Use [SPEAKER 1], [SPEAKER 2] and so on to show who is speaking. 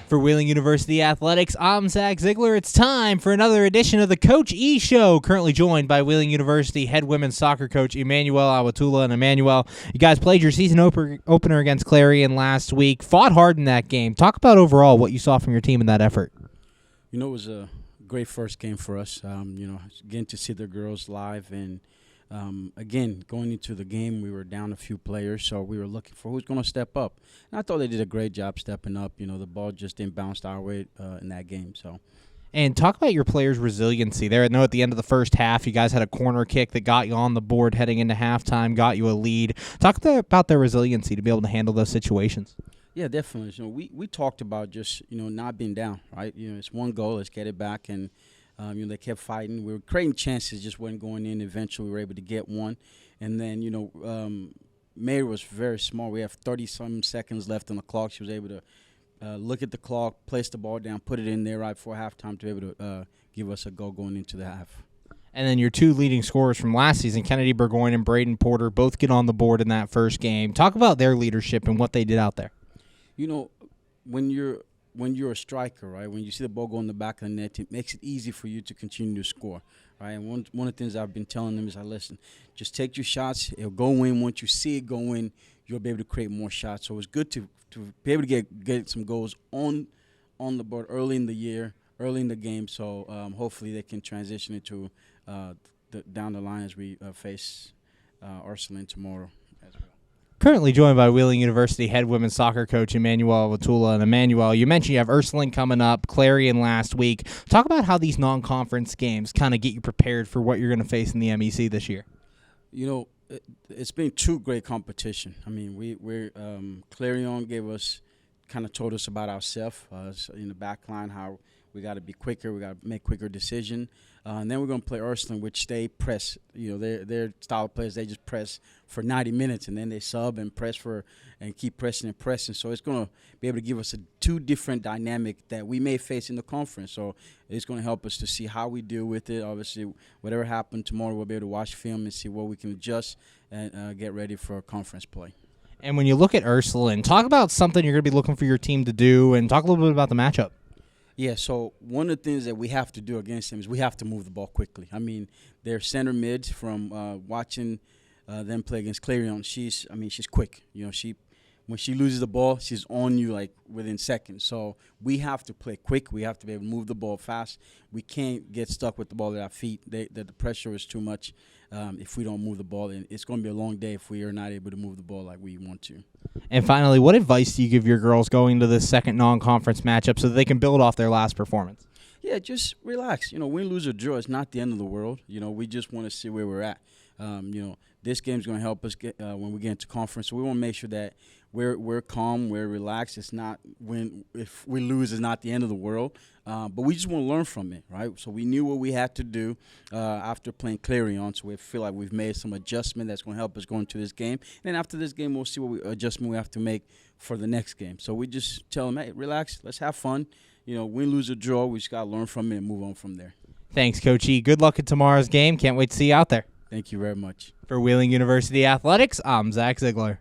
[SPEAKER 1] For Wheeling University Athletics, I'm Zach Ziegler. It's time for another edition of the Coach E Show, currently joined by Wheeling University head women's soccer coach Emmanuel Awotula. And Emmanuel, you guys played your season opener against Clarion last week, fought hard in that game. Talk about overall what you saw from your team in that effort.
[SPEAKER 2] You know, it was a great first game for us, getting to see the girls live. And, again, going into the game, we were down a few players, so we were looking for who's going to step up. And I thought they did a great job stepping up. You know, the ball just didn't bounce our way in that game.
[SPEAKER 1] And talk about your players' resiliency. There, I know at the end of the first half, you guys had a corner kick that got you on the board heading into halftime, got you a lead. Talk about their resiliency to be able to handle those situations.
[SPEAKER 2] Yeah, definitely. You know, we talked about just, not being down, right? You know, it's one goal, let's get it back. And, they kept fighting. We were creating chances, just wasn't going in. Eventually, we were able to get one. And then, Mary was very smart. We have 30-some seconds left on the clock. She was able to look at the clock, place the ball down, put it in there right before halftime to be able to give us a goal going into the half.
[SPEAKER 1] And then your two leading scorers from last season, Kennedy Burgoyne and Braden Porter, both get on the board in that first game. Talk about their leadership and what they did out there.
[SPEAKER 2] You know, when you're a striker, right, when you see the ball go in the back of the net, it makes it easy for you to continue to score, right? And one of the things I've been telling them is, listen, just take your shots. It'll go in. Once you see it go in, you'll be able to create more shots. So it's good to be able to get some goals on the board early in the year, early in the game. So hopefully they can transition into down the line as we face Urusline tomorrow as well.
[SPEAKER 1] Currently joined by Wheeling University head women's soccer coach Emmanuel Awotula. And Emmanuel, you mentioned you have Urusline coming up, Clarion last week. Talk about how these non-conference games kind of get you prepared for what you're going to face in the MEC this year.
[SPEAKER 2] You know, it's been two great competition. I mean, we're Clarion kind of told us about ourselves in the back line, how we got to be quicker, we got to make quicker decision. And then we're going to play Urusline, which they press. You know, their style of players, they just press for 90 minutes, and then they sub and press and keep pressing and pressing. So it's going to be able to give us two different dynamic that we may face in the conference. So it's going to help us to see how we deal with it. Obviously, whatever happened tomorrow, we'll be able to watch film and see what we can adjust and get ready for conference play.
[SPEAKER 1] And when you look at Urusline, talk about something you're going to be looking for your team to do, and talk a little bit about the matchup.
[SPEAKER 2] Yeah, so one of the things that we have to do against them is we have to move the ball quickly. I mean, their center mids from watching them play against Clarion, she's quick. You know, when she loses the ball, she's on you like within seconds. So we have to play quick. We have to be able to move the ball fast. We can't get stuck with the ball at our feet. The pressure is too much if we don't move the ball. And it's going to be a long day if we are not able to move the ball like we want to.
[SPEAKER 1] And finally, what advice do you give your girls going into this second non-conference matchup so that they can build off their last performance?
[SPEAKER 2] Yeah, just relax. You know, win, lose, or draw, it's not the end of the world. You know, we just want to see where we're at. This game's going to help us get when we get into conference. So we want to make sure that we're calm, we're relaxed. It's not if we lose, it's not the end of the world. But we just want to learn from it, right? So we knew what we had to do after playing Clarion. So we feel like we've made some adjustment that's going to help us go into this game. And after this game, we'll see what adjustment we have to make for the next game. So we just tell them, hey, relax, let's have fun. You know, win, lose, or draw, we just got to learn from it and move on from there.
[SPEAKER 1] Thanks, Coach E. Good luck at tomorrow's game. Can't wait to see you out there.
[SPEAKER 2] Thank you very much.
[SPEAKER 1] For Wheeling University Athletics, I'm Zach Ziegler.